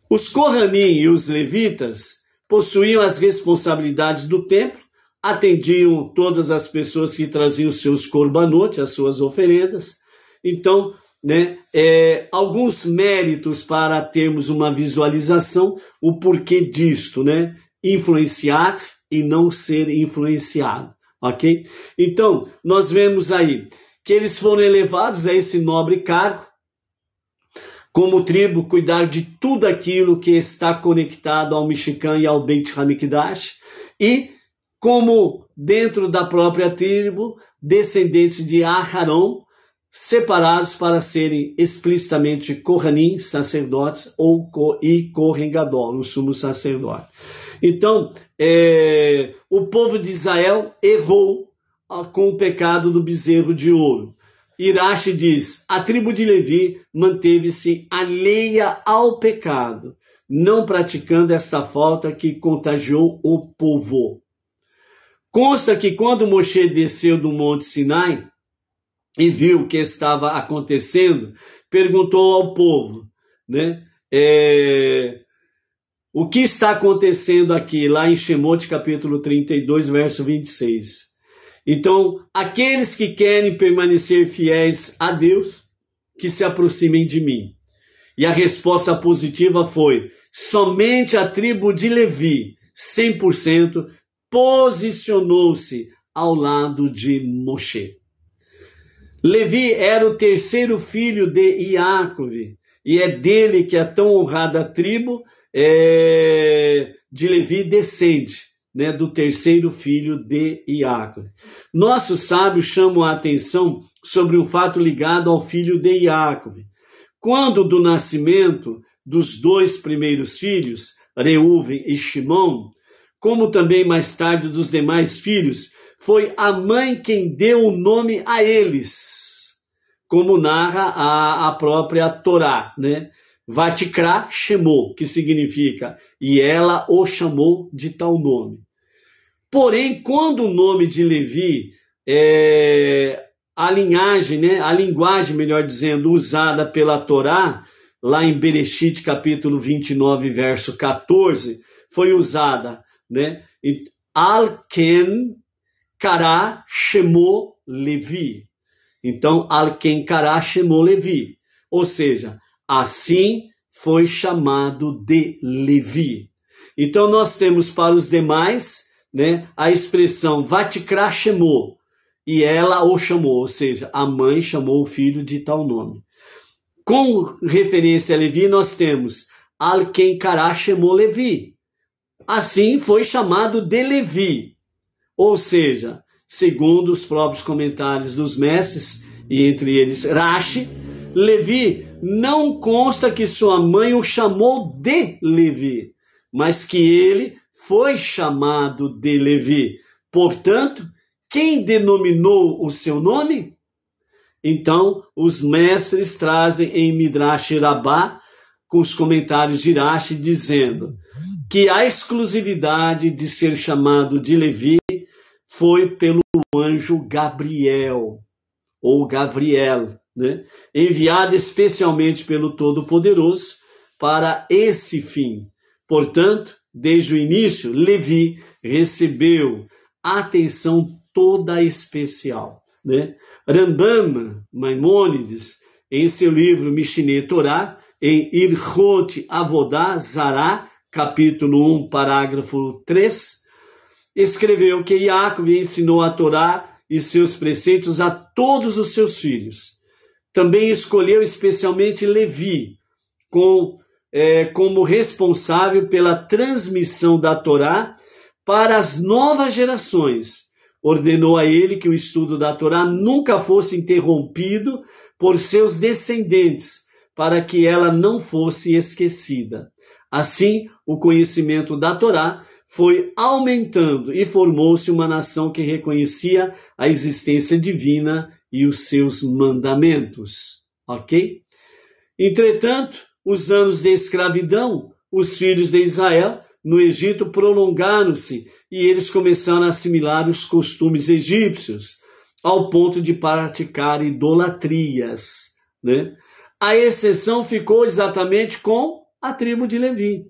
Os Kohanim e os levitas possuíam as responsabilidades do templo, atendiam todas as pessoas que traziam seus korbanot, as suas oferendas. Então, né, alguns méritos para termos uma visualização, o porquê disto, né? Influenciar e não ser influenciado, ok? Então, nós vemos aí que eles foram elevados a esse nobre cargo, como tribo, cuidar de tudo aquilo que está conectado ao Mishkan e ao Beit Hamikdash, e como dentro da própria tribo, descendentes de Aharon, separados para serem explicitamente Kohanim, sacerdotes, e Kohen Gadol, o sumo sacerdote. Então, o povo de Israel errou com o pecado do bezerro de ouro. Irache diz, a tribo de Levi manteve-se alheia ao pecado, não praticando esta falta que contagiou o povo. Consta que quando Moshe desceu do Monte Sinai e viu o que estava acontecendo, perguntou ao povo, né? O que está acontecendo aqui, lá em Shemot, capítulo 32, verso 26. Então, aqueles que querem permanecer fiéis a Deus, que se aproximem de mim. E a resposta positiva foi, somente a tribo de Levi, 100%, posicionou-se ao lado de Moshe. Levi era o terceiro filho de Iacove, e é dele que a tão honrada tribo de Levi descende, né, do terceiro filho de Iacove. Nossos sábios chamam a atenção sobre um fato ligado ao filho de Iacove. Quando do nascimento dos dois primeiros filhos, Reuven e Shimon, como também mais tarde dos demais filhos, foi a mãe quem deu o nome a eles, como narra a própria Torá, né? Vatikra Shemô, que significa, e ela o chamou de tal nome. Porém, quando o nome de Levi, a linguagem, melhor dizendo, usada pela Torá, lá em Bereshit, capítulo 29, verso 14, foi usada, né? Al-Ken Kará Shemô Levi. Então, Al-Ken Kará Shemô Levi. Ou seja, assim foi chamado de Levi. Então, nós temos para os demais, né, a expressão Vatikra Shemô, e ela o chamou, ou seja, a mãe chamou o filho de tal nome. Com referência a Levi, nós temos Al-Ken Kará Shemô Levi. Assim foi chamado de Levi. Ou seja, segundo os próprios comentários dos mestres, e entre eles Rashi, Levi não consta que sua mãe o chamou de Levi, mas que ele foi chamado de Levi. Portanto, quem denominou o seu nome? Então, os mestres trazem em Midrash Rabbah, com os comentários de Rashi, dizendo que a exclusividade de ser chamado de Levi foi pelo anjo Gabriel, ou Gavriel, né? Enviado especialmente pelo Todo-Poderoso para esse fim. Portanto, desde o início, Levi recebeu atenção toda especial. né? Rambam, Maimônides, em seu livro Mishneh Torah, em Ilchot Avodah Zarah, capítulo 1, parágrafo 3, escreveu que Yaakov ensinou a Torá e seus preceitos a todos os seus filhos. Também escolheu especialmente Levi como responsável pela transmissão da Torá para as novas gerações. Ordenou a ele que o estudo da Torá nunca fosse interrompido por seus descendentes, para que ela não fosse esquecida. Assim, o conhecimento da Torá foi aumentando e formou-se uma nação que reconhecia a existência divina e os seus mandamentos. Ok? Entretanto, os anos de escravidão, os filhos de Israel no Egito prolongaram-se e eles começaram a assimilar os costumes egípcios, ao ponto de praticar idolatrias, né? A exceção ficou exatamente com a tribo de Levi.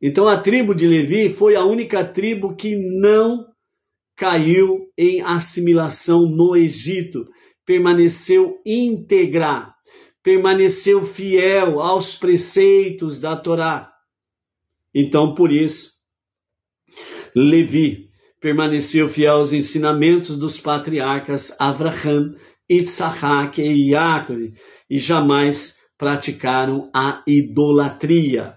Então a tribo de Levi foi a única tribo que não caiu em assimilação no Egito, permaneceu íntegra, permaneceu fiel aos preceitos da Torá. Então, por isso, Levi permaneceu fiel aos ensinamentos dos patriarcas Avraham, Issaque e Jacob, e jamais praticaram a idolatria.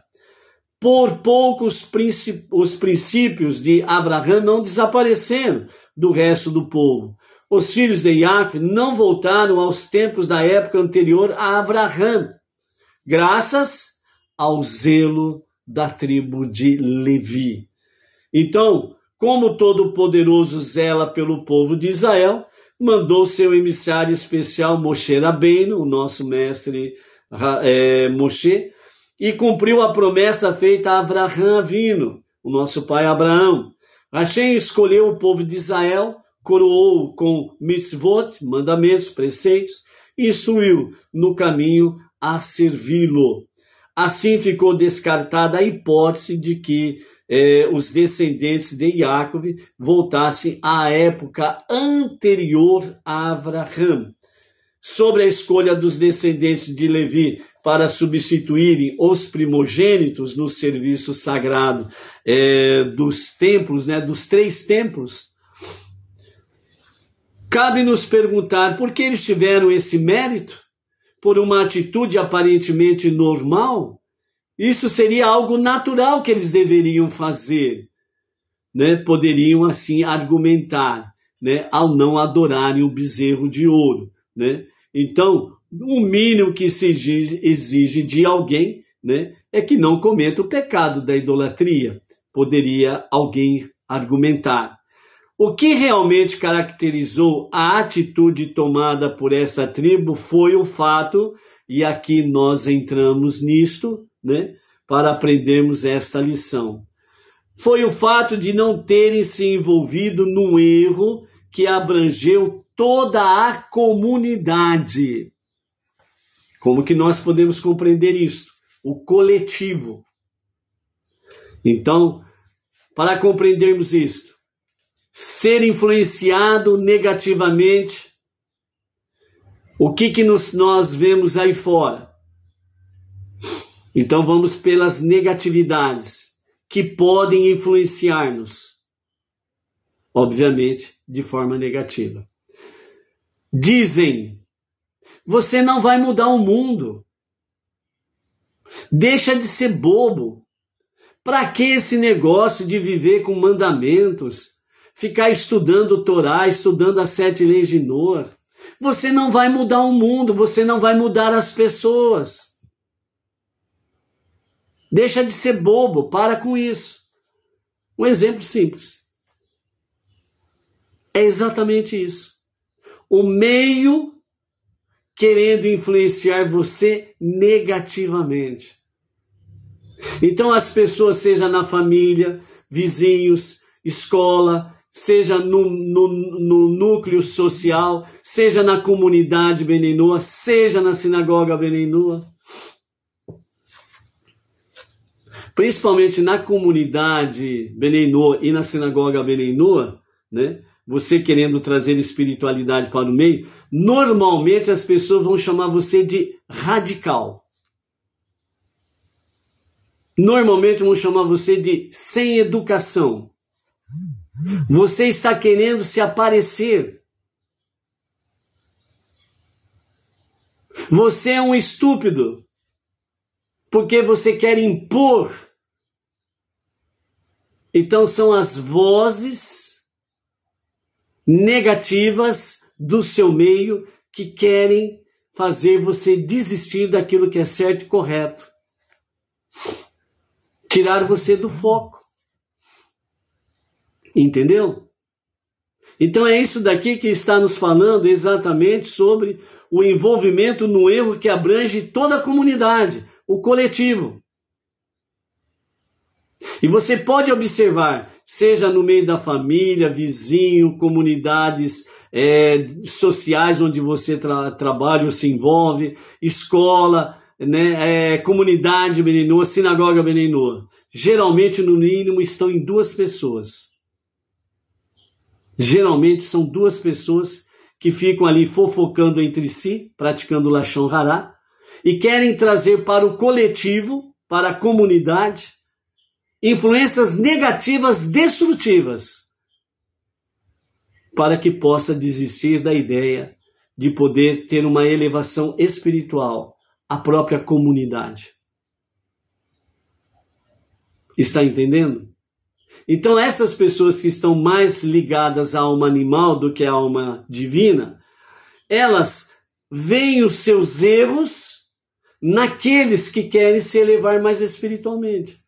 Por pouco os princípios de Abraão não desapareceram do resto do povo. Os filhos de Jacob não voltaram aos tempos da época anterior a Abraão, graças ao zelo da tribo de Levi. Então, como o Todo-Poderoso zela pelo povo de Israel, mandou seu emissário especial Moshe Rabbeinu, o nosso mestre Moshe, e cumpriu a promessa feita a Avraham Avinu, o nosso pai Abraão. Hashem escolheu o povo de Israel, coroou com mitzvot, mandamentos, preceitos, e instruiu no caminho a servi-lo. Assim ficou descartada a hipótese de que os descendentes de Jacob voltassem à época anterior a Avraham. Sobre a escolha dos descendentes de Levi para substituírem os primogênitos no serviço sagrado dos templos, dos 3 templos, cabe nos perguntar por que eles tiveram esse mérito? Por uma atitude aparentemente normal? Isso seria algo natural que eles deveriam fazer, né? Poderiam assim argumentar, né? Ao não adorarem o bezerro de ouro, né? Então, o mínimo que se exige de alguém, né, é que não cometa o pecado da idolatria. Poderia alguém argumentar. O que realmente caracterizou a atitude tomada por essa tribo foi o fato, e aqui nós entramos nisto, né, para aprendermos esta lição. Foi o fato de não terem se envolvido num erro que abrangeu toda a comunidade. Como que nós podemos compreender isto? O coletivo. Então, para compreendermos isto, ser influenciado negativamente, o que nós vemos aí fora? Então vamos pelas negatividades que podem influenciar-nos, obviamente de forma negativa. Dizem: você não vai mudar o mundo. Deixa de ser bobo. Para que esse negócio de viver com mandamentos? Ficar estudando Torá, estudando as 7 leis de Noé? Você não vai mudar o mundo, você não vai mudar as pessoas. Deixa de ser bobo, para com isso. Um exemplo simples. É exatamente isso. O meio querendo influenciar você negativamente. Então as pessoas, seja na família, vizinhos, escola, seja no núcleo social, seja na comunidade Benenoa, seja na sinagoga Benenoa, principalmente na comunidade Benenoa e na sinagoga Benenoa, né? você querendo trazer espiritualidade para o meio, normalmente as pessoas vão chamar você de radical. Normalmente vão chamar você de sem educação. Você está querendo se aparecer. Você é um estúpido. Porque você quer impor. Então são as vozes negativas do seu meio que querem fazer você desistir daquilo que é certo e correto. Tirar você do foco. Entendeu? Então é isso daqui que está nos falando exatamente sobre o envolvimento no erro que abrange toda a comunidade, o coletivo. E você pode observar, seja no meio da família, vizinho, comunidades sociais onde você trabalha ou se envolve, escola, né, comunidade Benenoa, sinagoga Benenoa. Geralmente, no mínimo, estão em duas pessoas. Geralmente são duas pessoas que ficam ali fofocando entre si, praticando Lashon Hará, e querem trazer para o coletivo, para a comunidade, influências negativas, destrutivas, para que possa desistir da ideia de poder ter uma elevação espiritual à própria comunidade. Está entendendo? Então essas pessoas que estão mais ligadas à alma animal do que à alma divina, elas veem os seus erros naqueles que querem se elevar mais espiritualmente.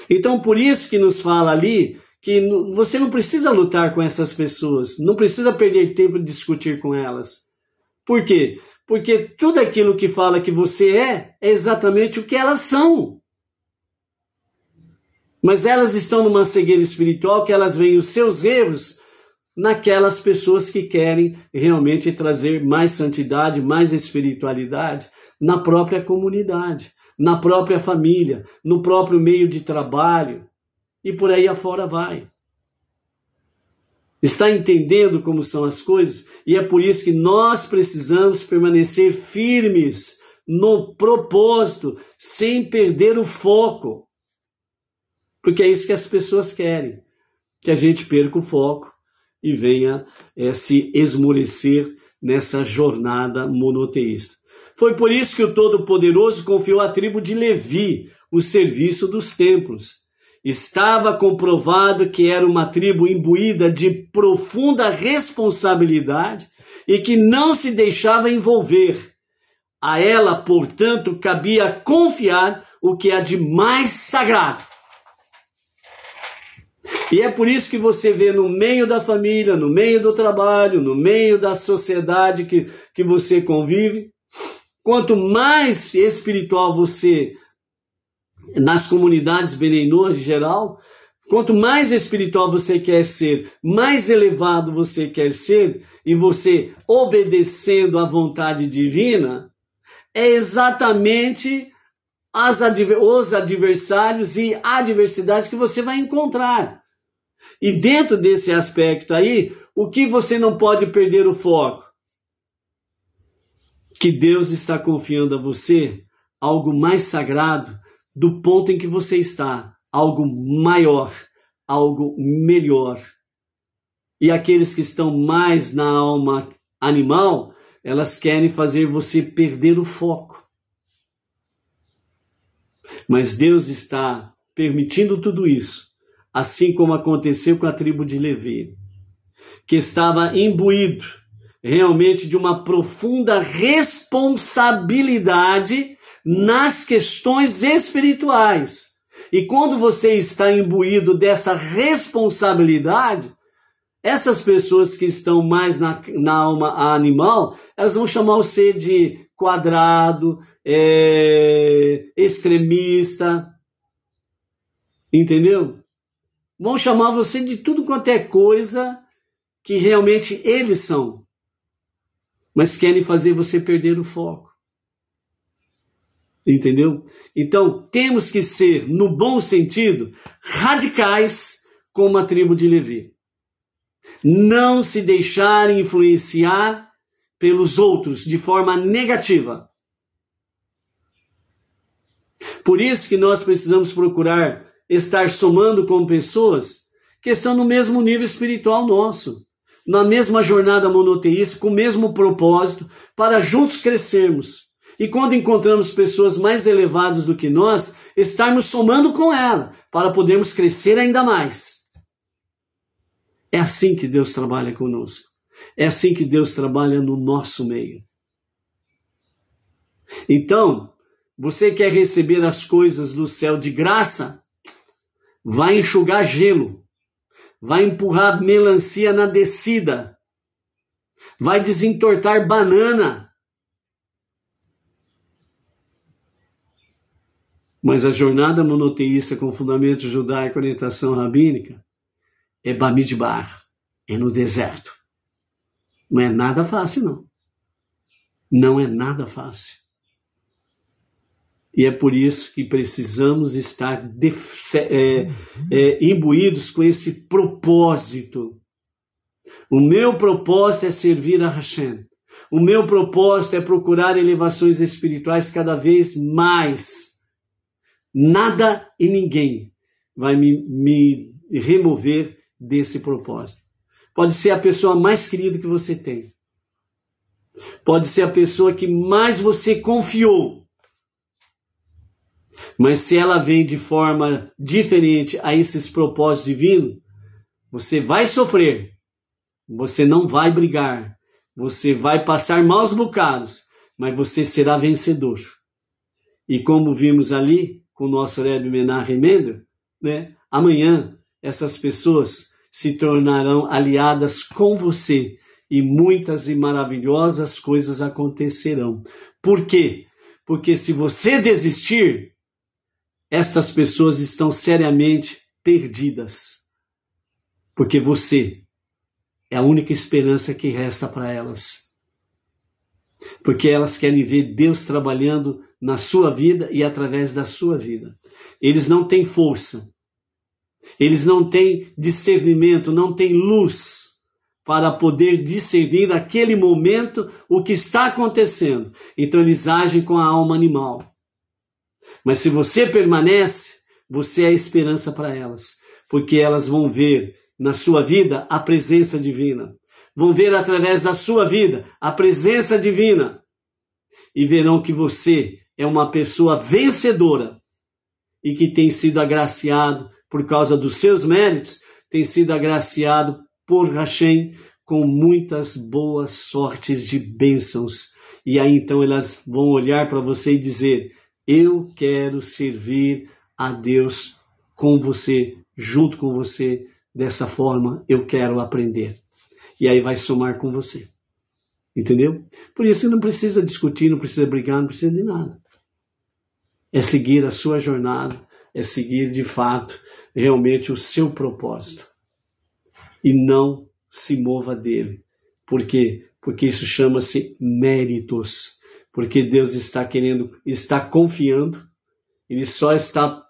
Então por isso que nos fala ali que você não precisa lutar com essas pessoas, não precisa perder tempo de discutir com elas. Por quê? Porque tudo aquilo que fala que você é exatamente o que elas são. Mas elas estão numa cegueira espiritual que elas veem os seus erros naquelas pessoas que querem realmente trazer mais santidade, mais espiritualidade na própria comunidade, na própria família, no próprio meio de trabalho e por aí afora vai. Está entendendo como são as coisas? E é por isso que nós precisamos permanecer firmes no propósito, sem perder o foco. Porque é isso que as pessoas querem, que a gente perca o foco e venha se esmorecer nessa jornada monoteísta. Foi por isso que o Todo-Poderoso confiou à tribo de Levi o serviço dos templos. Estava comprovado que era uma tribo imbuída de profunda responsabilidade e que não se deixava envolver. A ela, portanto, cabia confiar o que há de mais sagrado. E é por isso que você vê no meio da família, no meio do trabalho, no meio da sociedade que você convive, quanto mais espiritual você, nas comunidades Benenoa em geral, quanto mais espiritual você quer ser, mais elevado você quer ser, e você obedecendo à vontade divina, é exatamente os adversários e adversidades que você vai encontrar. E dentro desse aspecto aí, o que você não pode perder o foco? Que Deus está confiando a você algo mais sagrado do ponto em que você está, algo maior, algo melhor. E aqueles que estão mais na alma animal, elas querem fazer você perder o foco. Mas Deus está permitindo tudo isso, assim como aconteceu com a tribo de Levi, que estava imbuído realmente de uma profunda responsabilidade nas questões espirituais. E quando você está imbuído dessa responsabilidade, essas pessoas que estão mais na alma animal, elas vão chamar você de quadrado, extremista, entendeu? Vão chamar você de tudo quanto é coisa que realmente eles são, mas querem fazer você perder o foco. Entendeu? Então, temos que ser, no bom sentido, radicais como a tribo de Levi. Não se deixar influenciar pelos outros de forma negativa. Por isso que nós precisamos procurar estar somando com pessoas que estão no mesmo nível espiritual nosso, na mesma jornada monoteísta, com o mesmo propósito, para juntos crescermos. E quando encontramos pessoas mais elevadas do que nós, estarmos somando com ela, para podermos crescer ainda mais. É assim que Deus trabalha conosco. É assim que Deus trabalha no nosso meio. Então, você quer receber as coisas do céu de graça? Vai enxugar gelo. Vai empurrar melancia na descida. Vai desentortar banana. Mas a jornada monoteísta com fundamento judaico e orientação rabínica é Bamidbar, é no deserto. Não é nada fácil, não. Não é nada fácil. E é por isso que precisamos estar imbuídos com esse propósito. O meu propósito é servir a Hashem. O meu propósito é procurar elevações espirituais cada vez mais. Nada e ninguém vai me remover desse propósito. Pode ser a pessoa mais querida que você tem. Pode ser a pessoa que mais você confiou. Mas se ela vem de forma diferente a esses propósitos divinos, você vai sofrer, você não vai brigar, você vai passar maus bocados, mas você será vencedor. E como vimos ali com o nosso Rebbe Menachem Mendel, né, amanhã essas pessoas se tornarão aliadas com você e muitas e maravilhosas coisas acontecerão. Por quê? Porque se você desistir, estas pessoas estão seriamente perdidas. Porque você é a única esperança que resta para elas. Porque elas querem ver Deus trabalhando na sua vida e através da sua vida. Eles não têm força. Eles não têm discernimento, não têm luz para poder discernir naquele momento o que está acontecendo. Então eles agem com a alma animal. Mas se você permanece, você é a esperança para elas, porque elas vão ver na sua vida a presença divina, vão ver através da sua vida a presença divina e verão que você é uma pessoa vencedora e que tem sido agraciado por causa dos seus méritos, tem sido agraciado por Hashem com muitas boas sortes de bênçãos. E aí então elas vão olhar para você e dizer: eu quero servir a Deus com você, junto com você, dessa forma eu quero aprender. E aí vai somar com você. Entendeu? Por isso não precisa discutir, não precisa brigar, não precisa de nada. É seguir a sua jornada, é seguir de fato, realmente o seu propósito. E não se mova dele. Por quê? Porque isso chama-se méritos. Porque Deus está confiando, Ele só está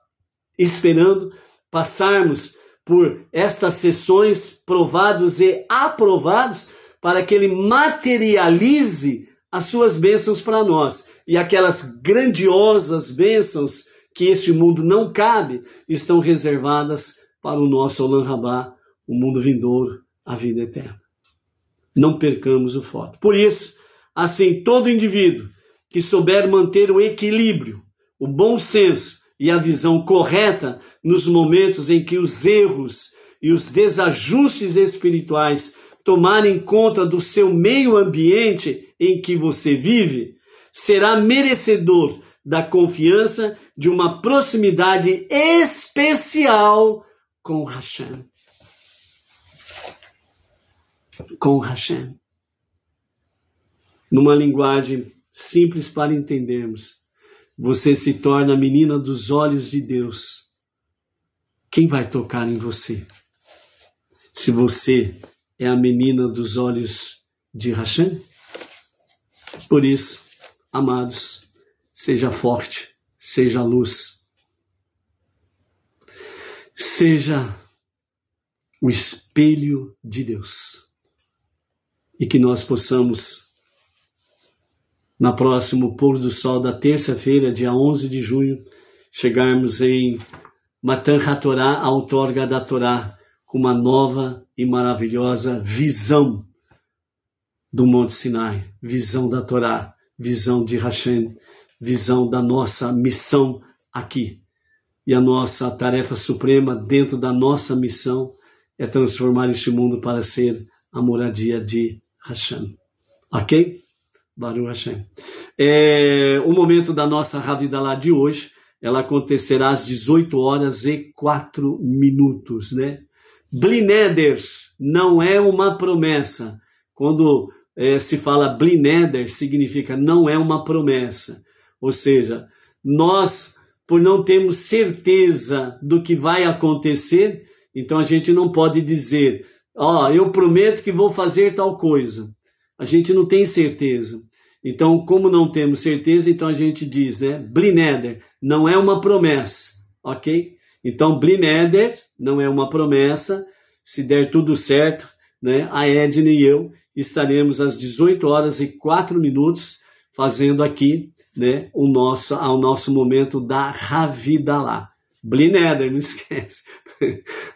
esperando passarmos por estas sessões provados e aprovados para que Ele materialize as suas bênçãos para nós. E aquelas grandiosas bênçãos que este mundo não cabe, estão reservadas para o nosso Olam Rabá, o mundo vindouro, a vida eterna. Não percamos o foco. Por isso, assim, todo indivíduo que souber manter o equilíbrio, o bom senso e a visão correta nos momentos em que os erros e os desajustes espirituais tomarem conta do seu meio ambiente em que você vive, será merecedor da confiança de uma proximidade especial com Hashem. Com Hashem. Numa linguagem simples para entendermos, você se torna a menina dos olhos de Deus. Quem vai tocar em você? Se você é a menina dos olhos de Hashem? Por isso, amados, seja forte, seja luz, seja o espelho de Deus. E que nós possamos, na próximo pôr do sol da terça-feira, dia 11 de junho, chegarmos em Matan HaTorá, a outorga da Torá, com uma nova e maravilhosa visão do Monte Sinai, visão da Torá, visão de Hashem, visão da nossa missão aqui. E a nossa tarefa suprema dentro da nossa missão é transformar este mundo para ser a moradia de Hashem. Ok? Baruch Hashem. O momento da nossa Havidalah de hoje, ela acontecerá às 18h04, né? Bli neder não é uma promessa. Quando se fala Bli neder, significa não é uma promessa. Ou seja, nós, por não termos certeza do que vai acontecer, então a gente não pode dizer, eu prometo que vou fazer tal coisa. A gente não tem certeza. Então, como não temos certeza, então a gente diz, né? Bli neder não é uma promessa, ok? Então, Bli neder não é uma promessa. Se der tudo certo, né? A Edna e eu estaremos às 18h04 fazendo aqui, né? ao nosso momento da Havidalah. Bli neder, não esquece.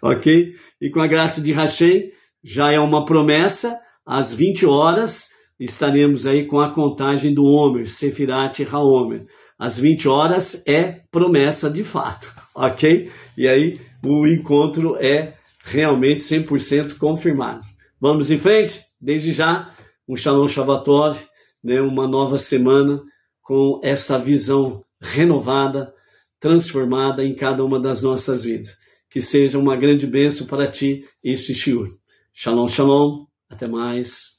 Ok? E com a graça de Hashem, já é uma promessa, às 20 horas, estaremos aí com a contagem do Homer, Sefirat HaOmer. Às 20 horas é promessa de fato, ok? E aí o encontro é realmente 100% confirmado. Vamos em frente? Desde já, um Shalom Shabbatov, né? Uma nova semana com essa visão renovada, transformada em cada uma das nossas vidas. Que seja uma grande bênção para ti este shiur. Shalom, shalom. Até mais.